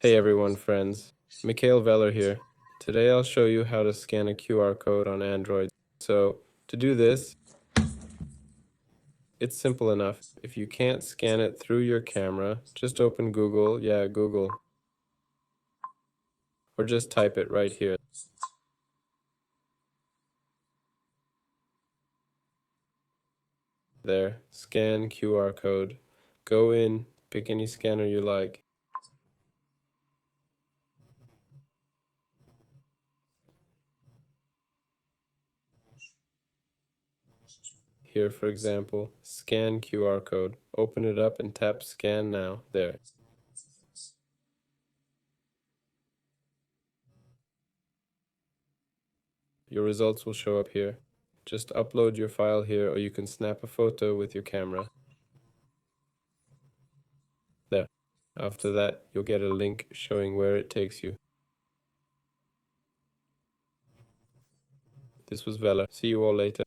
Hey everyone, friends. Mikhail Veller here. Today I'll show you how to scan a QR code on Android. So, to do this, it's simple enough. If you can't scan it through your camera, just open Google, Google, or just type it right here. There, scan QR code. Go in, pick any scanner you like. Here, for example, scan QR code. Open it up and tap scan now. There. Your results will show up here. Just upload your file here, or you can snap a photo with your camera. There. After that, you'll get a link showing where it takes you. This was Vela. See you all later.